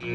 I'm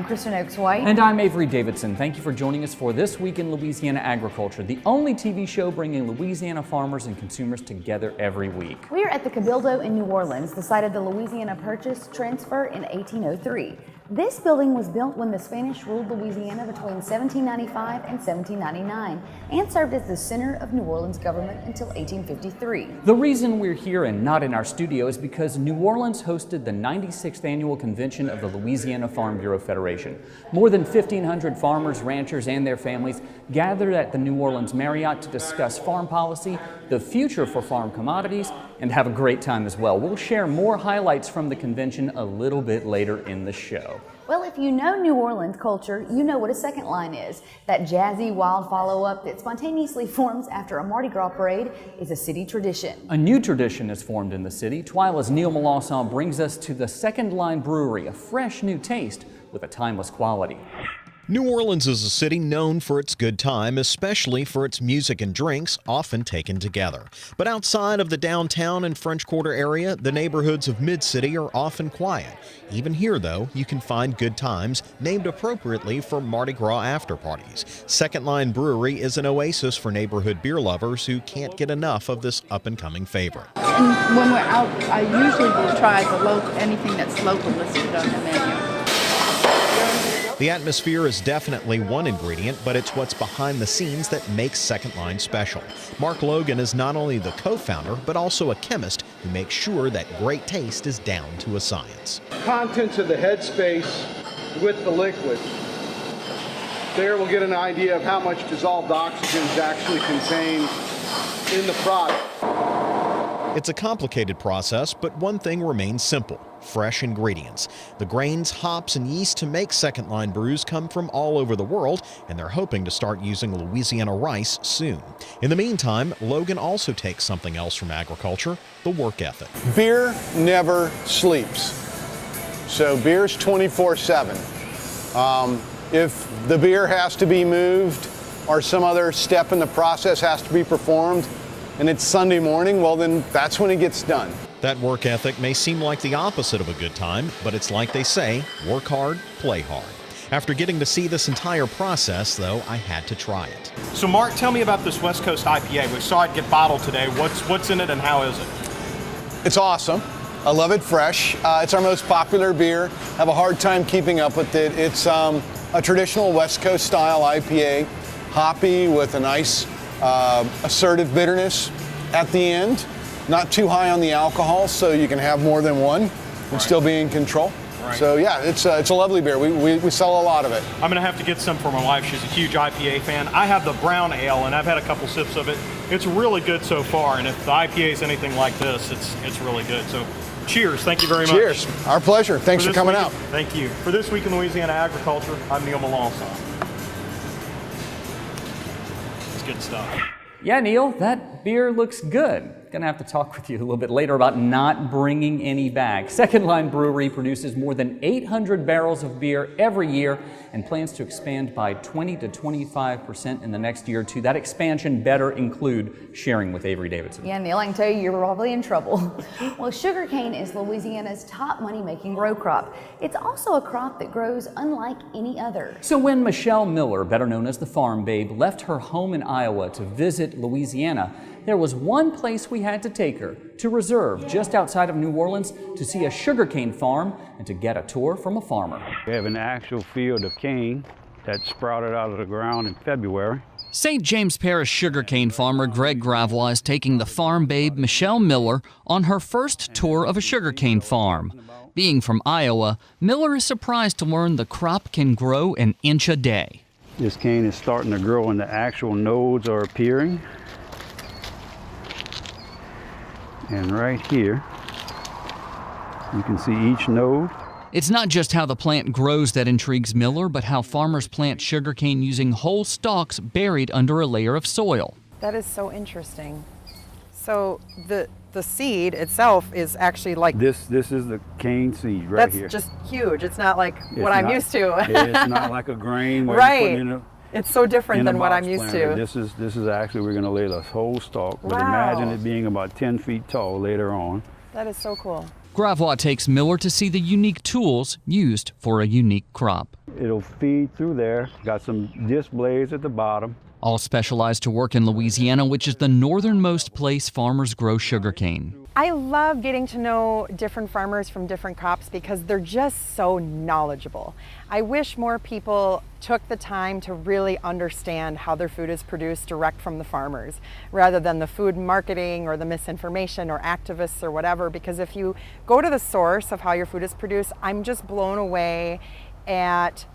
Kristen Oaks-White. And I'm Avery Davidson. Thank you for joining us for This Week in Louisiana Agriculture, the only TV show bringing Louisiana farmers and consumers together every week. We are at the Cabildo in New Orleans, the site of the Louisiana Purchase Transfer in 1803. This building was built when the Spanish ruled Louisiana between 1795 and 1799 and served as the center of New Orleans government until 1853. The reason we're here and not in our studio is because New Orleans hosted the 96th annual convention of the Louisiana Farm Bureau Federation. More than 1,500 farmers, ranchers, and their families gathered at the New Orleans Marriott to discuss farm policy, the future for farm commodities, and have a great time as well. We'll share more highlights from the convention a little bit later in the show. Well, if you know New Orleans culture, you know what a second line is. That jazzy, wild follow-up that spontaneously forms after a Mardi Gras parade is a city tradition. A new tradition is formed in the city. Twila's Neil Melanson brings us to the Second Line Brewery, a fresh new taste with a timeless quality. New Orleans is a city known for its good time, especially for its music and drinks, often taken together. But outside of the downtown and French Quarter area, the neighborhoods of Mid-City are often quiet. Even here, though, you can find good times, named appropriately for Mardi Gras after parties. Second Line Brewery is an oasis for neighborhood beer lovers who can't get enough of this up-and-coming favorite. And when we're out, I usually will try anything that's local listed on the menu. The atmosphere is definitely one ingredient, but it's what's behind the scenes that makes Second Line special. Mark Logan is not only the co-founder, but also a chemist who makes sure that great taste is down to a science. Contents of the headspace with the liquid. There we'll get an idea of how much dissolved oxygen is actually contained in the product. It's a complicated process, but one thing remains simple: fresh ingredients. The grains, hops, and yeast to make Second Line brews come from all over the world, and they're hoping to start using Louisiana rice soon. In the meantime, Logan also takes something else from agriculture: the work ethic. Beer never sleeps. So beer's 24/7. If the beer has to be moved or some other step in the process has to be performed, and it's Sunday morning, well then that's when it gets done. That work ethic may seem like the opposite of a good time, but it's like they say, work hard, play hard. After getting to see this entire process, though, I had to try it. So Mark, tell me about this West Coast IPA. We saw it get bottled today. What's in it and how is it? It's awesome. I love it fresh. It's our most popular beer. Have a hard time keeping up with it. It's a traditional West Coast style IPA, hoppy with a nice assertive bitterness at the end. Not too high on the alcohol, so you can have more than one and still be in control. Right. So yeah, it's a lovely beer. We sell a lot of it. I'm gonna have to get some for my wife. She's a huge IPA fan. I have the brown ale, and I've had a couple sips of it. It's really good so far, and if the IPA is anything like this, it's really good. So cheers, thank you very much. Cheers, our pleasure. Thanks for coming out. Thank you. For This Week in Louisiana Agriculture, I'm Neil Melanson. It's good stuff. Yeah, Neil, that beer looks good. Gonna have to talk with you a little bit later about not bringing any back. Second Line Brewery produces more than 800 barrels of beer every year and plans to expand by 20 to 25% in the next year or two. That expansion better include sharing with Avery Davidson. Yeah, Neil, I can tell you, you're probably in trouble. Well, sugarcane is Louisiana's top money-making row crop. It's also a crop that grows unlike any other. So when Michelle Miller, better known as the Farm Babe, left her home in Iowa to visit Louisiana, there was one place we had to take her, to Reserve, just outside of New Orleans, to see a sugarcane farm and to get a tour from a farmer. We have an actual field of cane that sprouted out of the ground in February. St. James Parish sugarcane farmer Greg Gravois is taking the farm babe Michelle Miller on her first tour of a sugarcane farm. Being from Iowa, Miller is surprised to learn the crop can grow an inch a day. This cane is starting to grow and the actual nodes are appearing. And right here, you can see each node. It's not just how the plant grows that intrigues Miller, but how farmers plant sugarcane using whole stalks buried under a layer of soil. That is so interesting. So the the seed itself is actually like This is the cane seed right that's here. just huge. It's not like It's what I'm not- used to. It's not like a grain where Right. you put it in a, It's so different in a than what I'm box used planter. to. This is actually, we're going to lay the whole stalk, but Wow. imagine it being about 10 feet tall later on. That is so cool. Gravois takes Miller to see the unique tools used for a unique crop. It'll feed through there. Got some disc blades at the bottom. All specialized to work in Louisiana, which is the northernmost place farmers grow sugarcane. I love getting to know different farmers from different crops because they're just so knowledgeable. I wish more people took the time to really understand how their food is produced direct from the farmers, rather than the food marketing or the misinformation or activists or whatever, because if you go to the source of how your food is produced, I'm just blown away at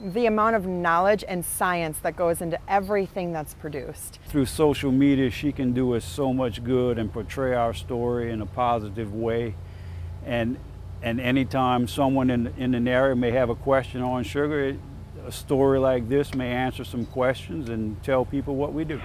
the amount of knowledge and science that goes into everything that's produced. Through social media, she can do us so much good and portray our story in a positive way. And anytime someone in an area may have a question on sugar, a story like this may answer some questions and tell people what we do.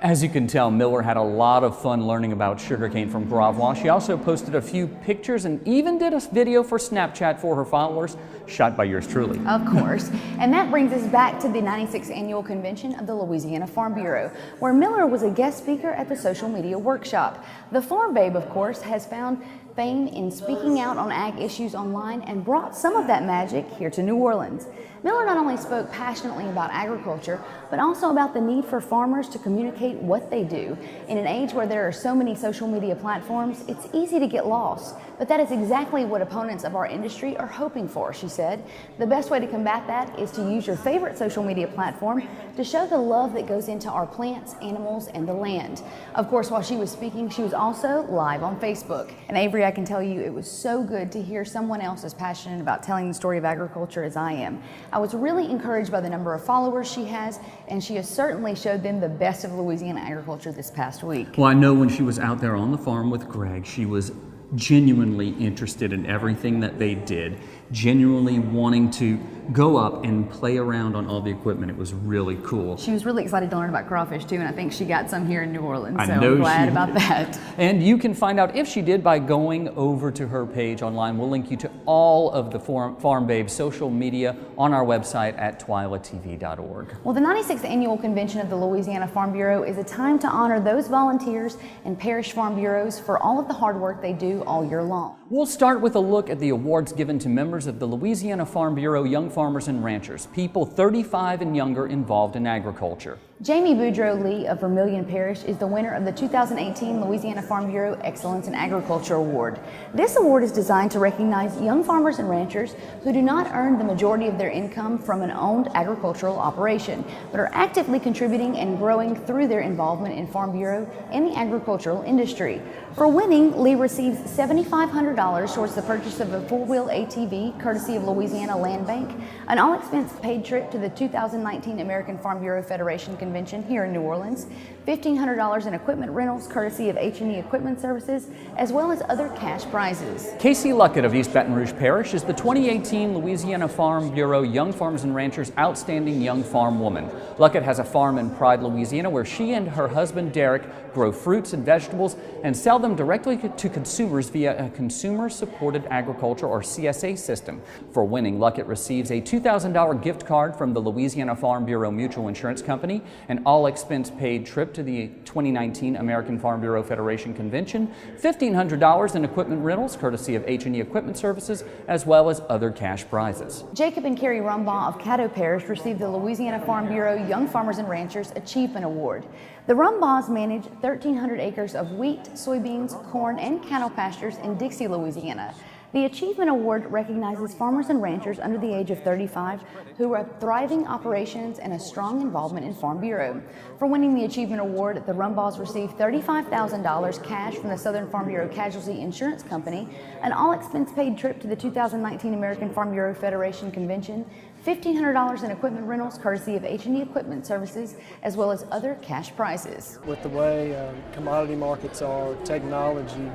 As you can tell, Miller had a lot of fun learning about sugarcane from Gravois. She also posted a few pictures and even did a video for Snapchat for her followers, shot by yours truly. Of course. And that brings us back to the 96th Annual Convention of the Louisiana Farm Bureau, where Miller was a guest speaker at the social media workshop. The Farm Babe, of course, has found fame in speaking out on ag issues online and brought some of that magic here to New Orleans. Miller not only spoke passionately about agriculture, but also about the need for farmers to communicate what they do. In an age where there are so many social media platforms, it's easy to get lost. But that is exactly what opponents of our industry are hoping for, she said. The best way to combat that is to use your favorite social media platform to show the love that goes into our plants, animals, and the land. Of course, while she was speaking, she was also live on Facebook. And Avery, I can tell you, it was so good to hear someone else as passionate about telling the story of agriculture as I am. I was really encouraged by the number of followers she has, and she has certainly showed them the best of Louisiana agriculture this past week. Well, I know when she was out there on the farm with Greg, she was genuinely interested in everything that they did, genuinely wanting to go up and play around on all the equipment. It was really cool. She was really excited to learn about crawfish too, and I think she got some here in New Orleans, so I know I'm glad she about did. that. And you can find out if she did by going over to her page online. We'll link you to all of the Farm Babe social media on our website at twilatv.org. Well, the 96th Annual Convention of the Louisiana Farm Bureau is a time to honor those volunteers and parish farm bureaus for all of the hard work they do all year long. We'll start with a look at the awards given to members of the Louisiana Farm Bureau Young Farmers and Ranchers, people 35 and younger involved in agriculture. Jamie Boudreaux Lee of Vermilion Parish is the winner of the 2018 Louisiana Farm Bureau Excellence in Agriculture Award. This award is designed to recognize young farmers and ranchers who do not earn the majority of their income from an owned agricultural operation, but are actively contributing and growing through their involvement in Farm Bureau and the agricultural industry. For winning, Lee receives $7,500 towards the purchase of a four-wheel ATV, courtesy of Louisiana Land Bank, an all-expense-paid trip to the 2019 American Farm Bureau Federation Convention here in New Orleans, $1,500 in equipment rentals, courtesy of H&E Equipment Services, as well as other cash prizes. Casey Luckett of East Baton Rouge Parish is the 2018 Louisiana Farm Bureau Young Farmers and Ranchers Outstanding Young Farm Woman. Luckett has a farm in Pride, Louisiana, where she and her husband Derek grow fruits and vegetables and sell them directly to consumers via a consumer-supported agriculture or CSA system. For winning, Luckett receives a $2,000 gift card from the Louisiana Farm Bureau Mutual Insurance Company, an all-expense-paid trip to the 2019 American Farm Bureau Federation Convention, $1,500 in equipment rentals, courtesy of H&E Equipment Services, as well as other cash prizes. Jacob and Carrie Rumbaugh of Caddo Parish received the Louisiana Farm Bureau Young Farmers and Ranchers Achievement Award. The Rumbaughs manage 1,300 acres of wheat, soybeans, corn, and cattle pastures in Dixie, Louisiana. The Achievement Award recognizes farmers and ranchers under the age of 35 who have thriving operations and a strong involvement in Farm Bureau. For winning the Achievement Award, the Rumbaughs received $35,000 cash from the Southern Farm Bureau Casualty Insurance Company, an all-expense-paid trip to the 2019 American Farm Bureau Federation Convention, $1,500 in equipment rentals, courtesy of H&E Equipment Services, as well as other cash prizes. With the way commodity markets are, technology,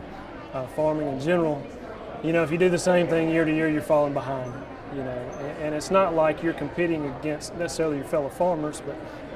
farming in general, you know, if you do the same thing year to year, you're falling behind, you know, and it's not like you're competing against necessarily your fellow farmers, but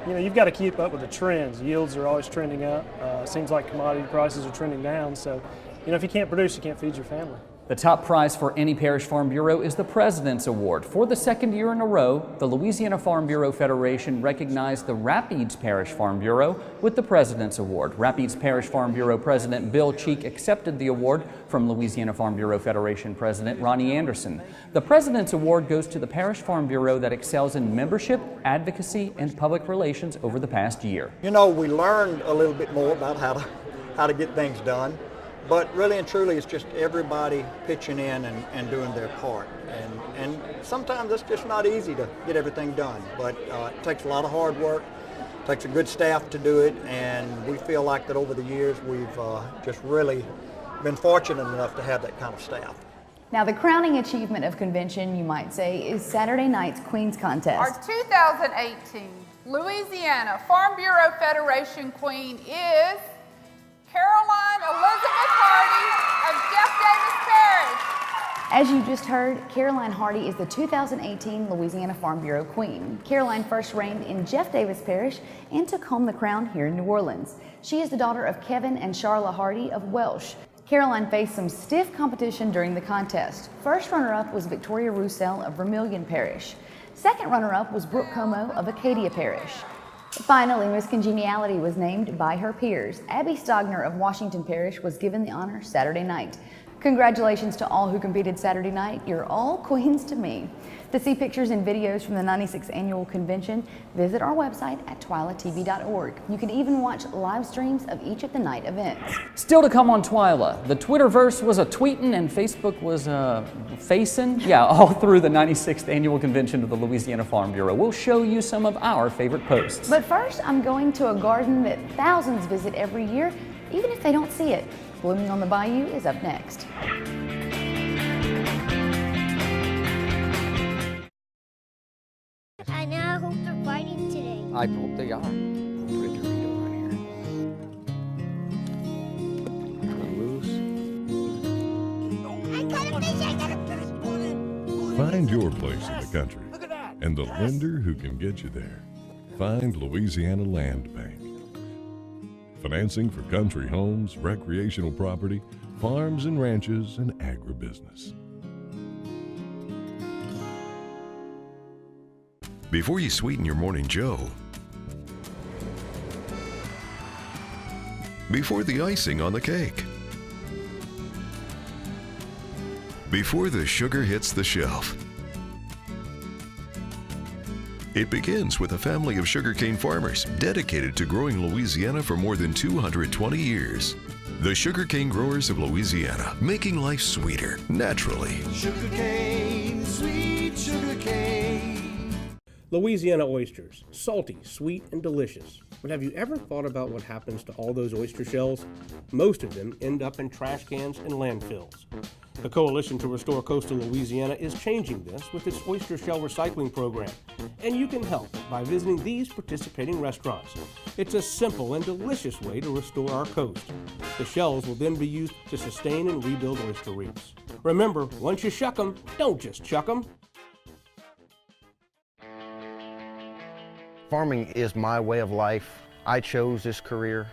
you've got to keep up with the trends. Yields are always trending up. It seems like commodity prices are trending down. So, if you can't produce, you can't feed your family. The top prize for any Parish Farm Bureau is the President's Award. For the second year in a row, the Louisiana Farm Bureau Federation recognized the Rapides Parish Farm Bureau with the President's Award. Rapides Parish Farm Bureau President Bill Cheek accepted the award from Louisiana Farm Bureau Federation President Ronnie Anderson. The President's Award goes to the Parish Farm Bureau that excels in membership, advocacy, and public relations over the past year. We learned a little bit more about how to get things done. But really and truly, it's just everybody pitching in and doing their part. And sometimes it's just not easy to get everything done. But it takes a lot of hard work, takes a good staff to do it, and we feel like that over the years we've just really been fortunate enough to have that kind of staff. Now, the crowning achievement of convention, you might say, is Saturday night's Queen's Contest. Our 2018 Louisiana Farm Bureau Federation Queen is Caroline Elizabeth Hardy of Jeff Davis Parish. As you just heard, Caroline Hardy is the 2018 Louisiana Farm Bureau Queen. Caroline first reigned in Jeff Davis Parish and took home the crown here in New Orleans. She is the daughter of Kevin and Charla Hardy of Welsh. Caroline faced some stiff competition during the contest. First runner-up was Victoria Roussel of Vermilion Parish. Second runner-up was Brooke Como of Acadia Parish. Finally, Miss Congeniality was named by her peers. Abby Stogner of Washington Parish was given the honor Saturday night. Congratulations to all who competed Saturday night. You're all queens to me. To see pictures and videos from the 96th Annual Convention, visit our website at twilatv.org. You can even watch live streams of each of the night events. Still to come on Twila, the Twitterverse was a tweeting and Facebook was facing. Yeah, all through the 96th Annual Convention of the Louisiana Farm Bureau. We'll show you some of our favorite posts. But first, I'm going to a garden that thousands visit every year, even if they don't see it. Blooming on the Bayou is up next. I now hope they're fighting today. I hope they are. Put a Dorito on here. I got a fish! I got a fish! Find your place in the country and the lender who can get you there. Find Louisiana Land Bank. Financing for country homes, recreational property, farms and ranches, and agribusiness. Before you sweeten your morning joe, before the icing on the cake, before the sugar hits the shelf, it begins with a family of sugarcane farmers dedicated to growing Louisiana for more than 220 years. The Sugarcane Growers of Louisiana, making life sweeter, naturally. Sugarcane, sweet sugarcane. Louisiana oysters, salty, sweet, and delicious. But have you ever thought about what happens to all those oyster shells? Most of them end up in trash cans and landfills. The Coalition to Restore Coastal Louisiana is changing this with its oyster shell recycling program. And you can help by visiting these participating restaurants. It's a simple and delicious way to restore our coast. The shells will then be used to sustain and rebuild oyster reefs. Remember, once you shuck them, don't just chuck them. Farming is my way of life. I chose this career,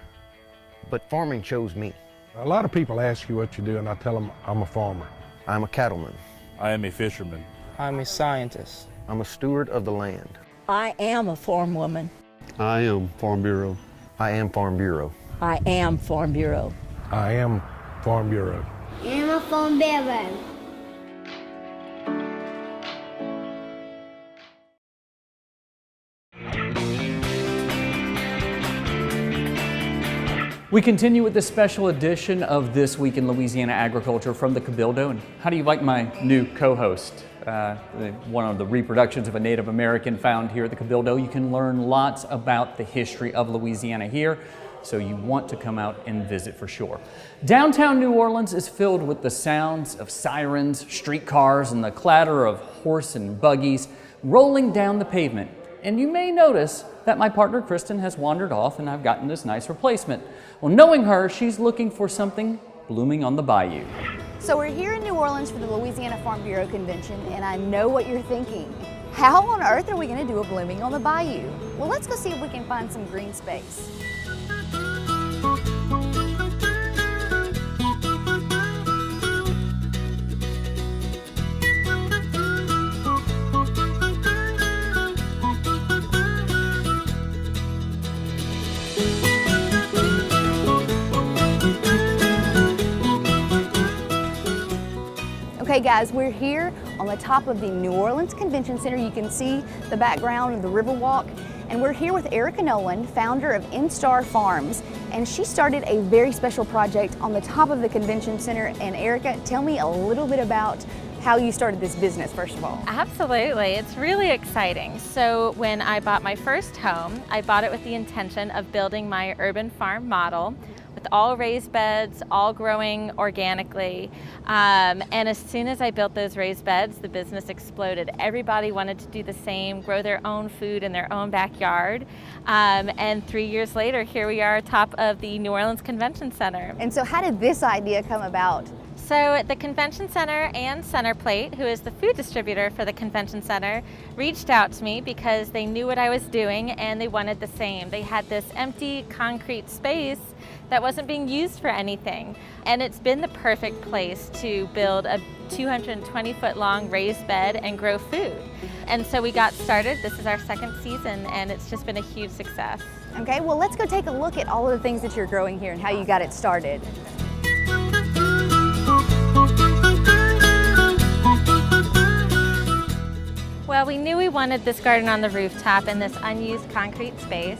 but farming chose me. A lot of people ask you what you do, and I tell them I'm a farmer. I'm a cattleman. I am a fisherman. I'm a scientist. I'm a steward of the land. I am a farm woman. I am Farm Bureau. I am Farm Bureau. I am Farm Bureau. I am Farm Bureau. I am a Farm Bureau. We continue with this special edition of This Week in Louisiana Agriculture from the Cabildo. And how do you like my new co-host? One of the reproductions of a Native American found here at the Cabildo. You can learn lots about the history of Louisiana here, so you want to come out and visit for sure. Downtown New Orleans is filled with the sounds of sirens, streetcars, and the clatter of horse and buggies rolling down the pavement. And you may notice that my partner Kristen has wandered off and I've gotten this nice replacement. Well, knowing her, she's looking for something blooming on the bayou. So we're here in New Orleans for the Louisiana Farm Bureau Convention, and I know what you're thinking. How on earth are we going to do a blooming on the bayou? Well, let's go see if we can find some green space. Okay guys, we're here on the top of the New Orleans Convention Center. You can see the background of the Riverwalk. And we're here with Erica Nolan, founder of Instar Farms. And she started a very special project on the top of the Convention Center. And Erica, tell me a little bit about how you started this business, first of all. Absolutely, it's really exciting. So when I bought my first home, I bought it with the intention of building my urban farm model with all raised beds, all growing organically. And as soon as I built those raised beds, the business exploded. Everybody wanted to do the same, grow their own food in their own backyard. And 3 years later, here we are atop of the New Orleans Convention Center. And so how did this idea come about? So the Convention Center and Centerplate, who is the food distributor for the Convention Center, reached out to me because they knew what I was doing and they wanted the same. They had this empty concrete space that wasn't being used for anything. And it's been the perfect place to build a 220-foot long raised bed and grow food. And so we got started. This is our second season and it's just been a huge success. Okay, well let's go take a look at all of the things that you're growing here and how you got it started. Well, we knew we wanted this garden on the rooftop in this unused concrete space.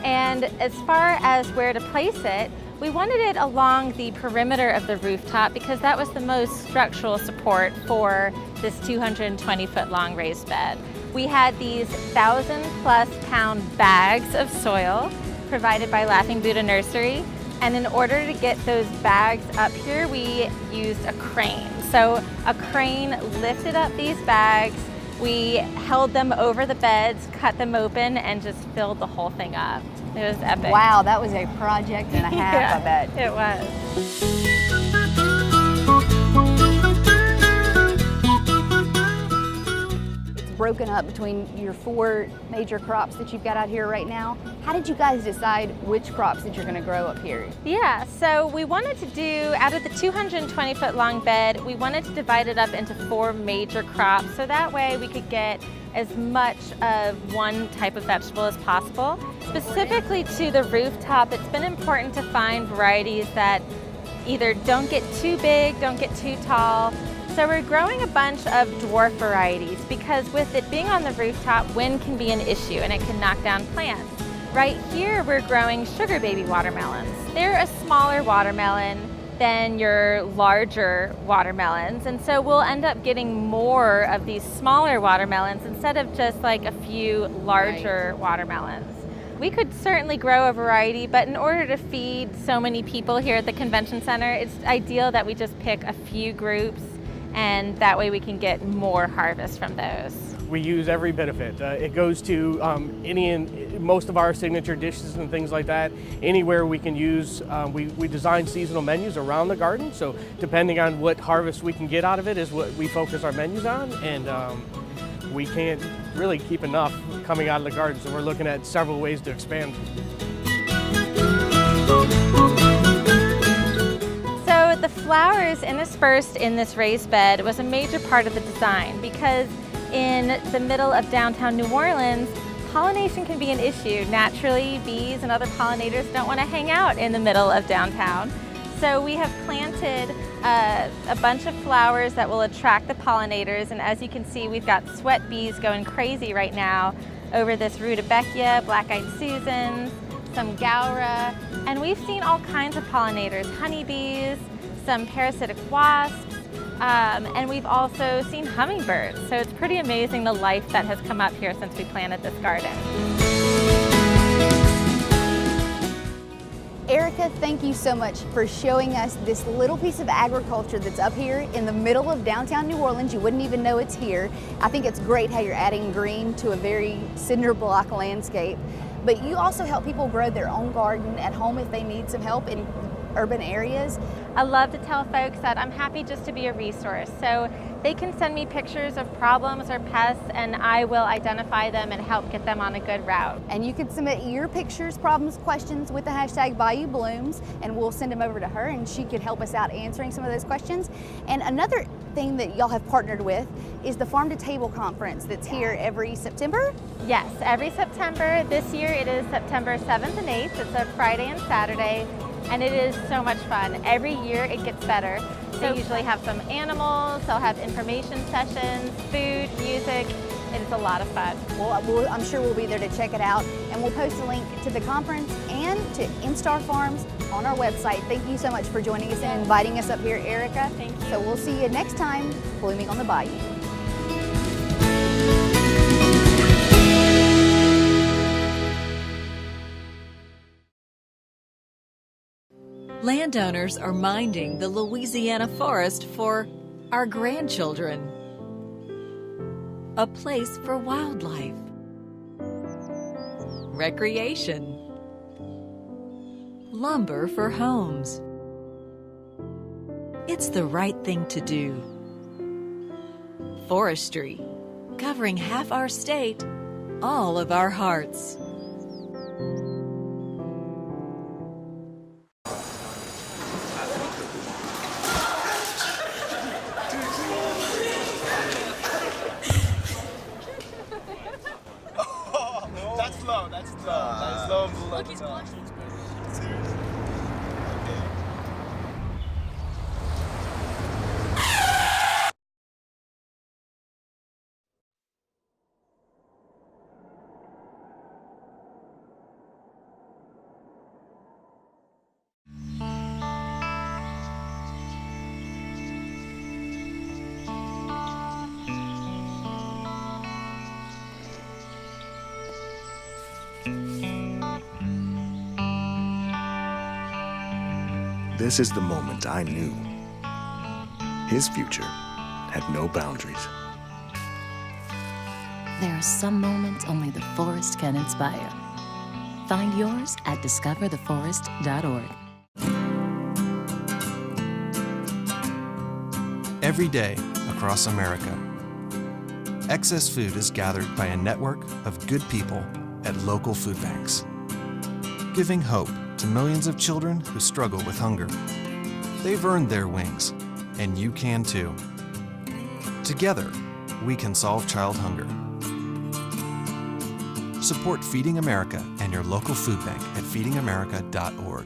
And as far as where to place it, we wanted it along the perimeter of the rooftop because that was the most structural support for this 220-foot long raised bed. We had these 1,000+ pound bags of soil provided by Laughing Buddha Nursery. And in order to get those bags up here, we used a crane. So a crane lifted up these bags. We held them over the beds, cut them open, and just filled the whole thing up. It was epic. Wow, that was a project and a half, Yeah, I bet. it was. It's broken up between your 4 major crops that you've got out here right now. How did you guys decide which crops that you're going to grow up here? Yeah, so we wanted to do, out of the 220-foot long bed, we wanted to divide it up into 4 major crops so that way we could get as much of one type of vegetable as possible. Specifically to the rooftop, it's been important to find varieties that either don't get too big, don't get too tall. So we're growing a bunch of dwarf varieties because with it being on the rooftop, wind can be an issue and it can knock down plants. Right here, we're growing sugar baby watermelons. They're a smaller watermelon than your larger watermelons, and so we'll end up getting more of these smaller watermelons instead of just like a few larger watermelons. We could certainly grow a variety, but in order to feed so many people here at the Convention Center, it's ideal that we just pick a few groups, and that way we can get more harvest from those. We use every bit of it. It goes to most of our signature dishes and things like that. Anywhere we can use, we design seasonal menus around the garden, so depending on what harvest we can get out of it is what we focus our menus on, and we can't really keep enough coming out of the garden, so we're looking at several ways to expand. So the flowers interspersed in this raised bed was a major part of the design because in the middle of downtown New Orleans, pollination can be an issue. Naturally, bees and other pollinators don't want to hang out in the middle of downtown. So we have planted a bunch of flowers that will attract the pollinators, and as you can see, we've got sweat bees going crazy right now over this rudbeckia, black-eyed Susans, some gaura, and we've seen all kinds of pollinators, honeybees, some parasitic wasps, and we've also seen hummingbirds. So it's pretty amazing the life that has come up here since we planted this garden. Erica, thank you so much for showing us this little piece of agriculture that's up here in the middle of downtown New Orleans. You wouldn't even know it's here. I think it's great how you're adding green to a very cinder block landscape. But you also help people grow their own garden at home if they need some help. And urban areas. I love to tell folks that I'm happy just to be a resource. So they can send me pictures of problems or pests and I will identify them and help get them on a good route. And you can submit your pictures, problems, questions with the hashtag Bayou Blooms, and we'll send them over to her and she could help us out answering some of those questions. And another thing that y'all have partnered with is the Farm to Table conference that's here every September? Yes, every September. This year it is September 7th and 8th. It's a Friday and Saturday. And it is so much fun. Every year it gets better. They usually have some animals, they'll have information sessions, food, music. It's a lot of fun. Well, I'm sure we'll be there to check it out, and we'll post a link to the conference and to Instar Farms on our website. Thank you so much for joining us and inviting us up here, Erica. Thank you. So we'll see you next time, Blooming on the Bayou. Landowners are minding the Louisiana forest for our grandchildren. A place for wildlife, recreation, lumber for homes. It's the right thing to do. Forestry, covering half our state, all of our hearts. That's slow and blue like it's on. Seriously. This is the moment I knew. His future had no boundaries. There are some moments only the forest can inspire. Find yours at discovertheforest.org. Every day across America, excess food is gathered by a network of good people at local food banks, giving hope to millions of children who struggle with hunger. They've earned their wings, and you can too. Together, we can solve child hunger. Support Feeding America and your local food bank at feedingamerica.org.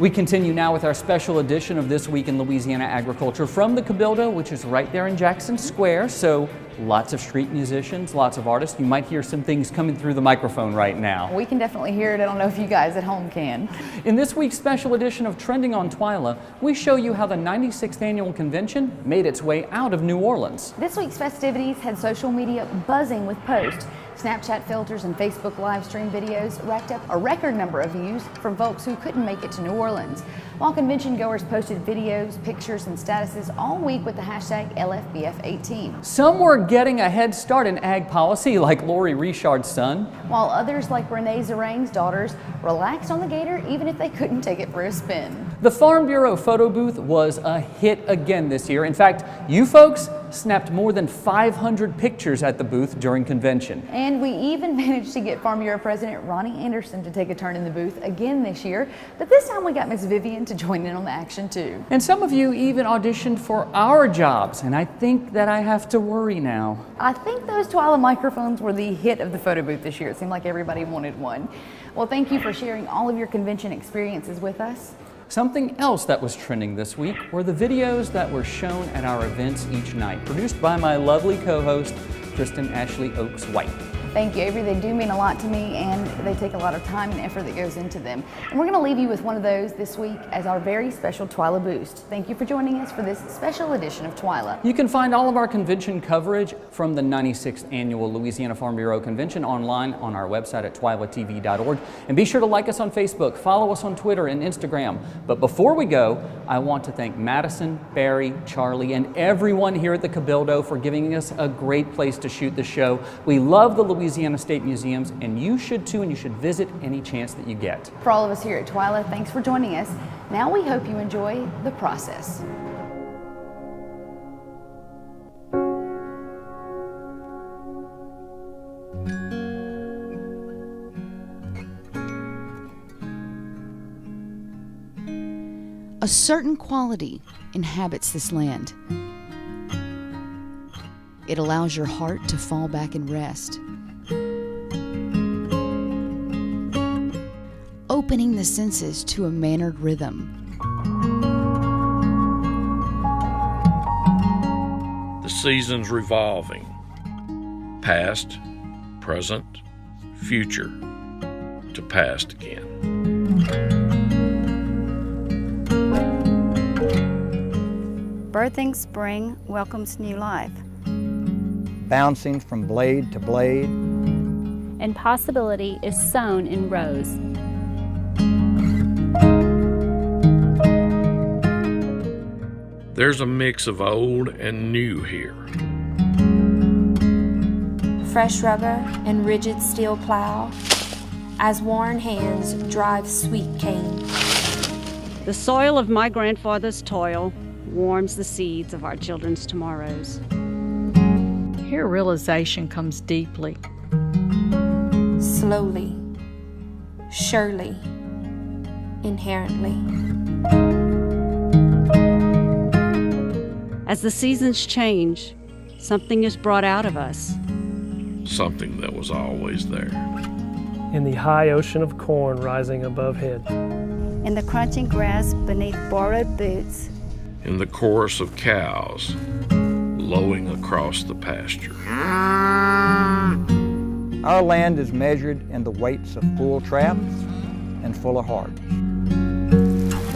We continue now with our special edition of This Week in Louisiana Agriculture from the Cabildo, which is right there in Jackson Square. So lots of street musicians, lots of artists. You might hear some things coming through the microphone right now. We can definitely hear it. I don't know if you guys at home can. In this week's special edition of Trending on Twila, we show you how the 96th annual convention made its way out of New Orleans. This week's festivities had social media buzzing with posts. Snapchat filters and Facebook live stream videos racked up a record number of views from folks who couldn't make it to New Orleans, while convention goers posted videos, pictures, and statuses all week with the hashtag LFBF18. Some were getting a head start in ag policy, like Lori Richard's son, while others, like Renee Zarang's daughters, relaxed on the gator even if they couldn't take it for a spin. The Farm Bureau photo booth was a hit again this year. In fact, you folks snapped more than 500 pictures at the booth during convention. And we even managed to get Farm Bureau President Ronnie Anderson to take a turn in the booth again this year, but this time we got Miss Vivian to join in on the action too. And some of you even auditioned for our jobs, and I think that I have to worry now. I think those Twila microphones were the hit of the photo booth this year. It seemed like everybody wanted one. Well, thank you for sharing all of your convention experiences with us. Something else that was trending this week were the videos that were shown at our events each night, produced by my lovely co-host, Kristen Ashley Oaks White. Thank you, Avery. They do mean a lot to me, and they take a lot of time and effort that goes into them. And we're going to leave you with one of those this week as our very special Twila Boost. Thank you for joining us for this special edition of Twila. You can find all of our convention coverage from the 96th Annual Louisiana Farm Bureau Convention online on our website at twilatv.org. And be sure to like us on Facebook, follow us on Twitter and Instagram. But before we go, I want to thank Madison, Barry, Charlie, and everyone here at the Cabildo for giving us a great place to shoot the show. We love the Louisiana Louisiana State Museums, and you should too, and you should visit any chance that you get. For all of us here at Twila, thanks for joining us. Now we hope you enjoy the process. A certain quality inhabits this land. It allows your heart to fall back and rest, opening the senses to a mannered rhythm. The seasons revolving, past, present, future, to past again. Birthing spring welcomes new life. Bouncing from blade to blade. And possibility is sown in rows. There's a mix of old and new here. Fresh rubber and rigid steel plow, as worn hands drive sweet cane. The soil of my grandfather's toil warms the seeds of our children's tomorrows. Here realization comes deeply. Slowly, surely, inherently. As the seasons change, something is brought out of us. Something that was always there. In the high ocean of corn rising above head. In the crunching grass beneath borrowed boots. In the chorus of cows lowing across the pasture. Our land is measured in the weights of full traps and full of hearts.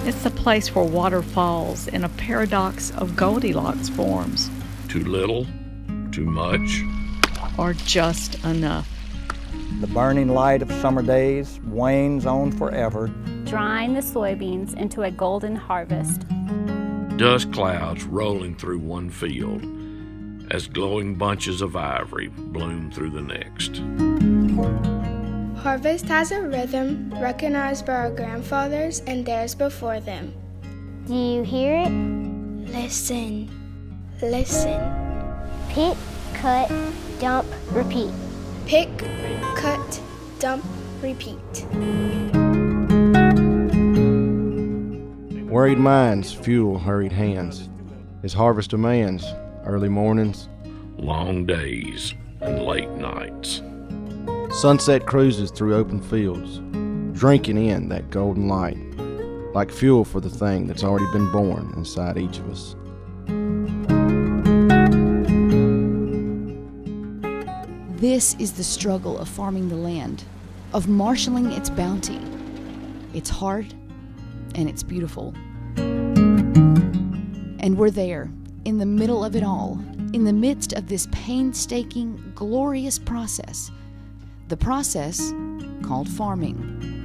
It's a place where water falls in a paradox of Goldilocks forms. Too little, too much, or just enough. The burning light of summer days wanes on forever, drying the soybeans into a golden harvest. Dust clouds rolling through one field as glowing bunches of ivory bloom through the next. Harvest has a rhythm recognized by our grandfathers and theirs before them. Do you hear it? Listen, listen. Pick, cut, dump, repeat. Pick, cut, dump, repeat. Worried minds fuel hurried hands. His harvest demands early mornings, long days, and late nights. Sunset cruises through open fields, drinking in that golden light, like fuel for the thing that's already been born inside each of us. This is the struggle of farming the land, of marshaling its bounty. It's hard and it's beautiful. And we're there, in the middle of it all, in the midst of this painstaking, glorious process. The process called farming.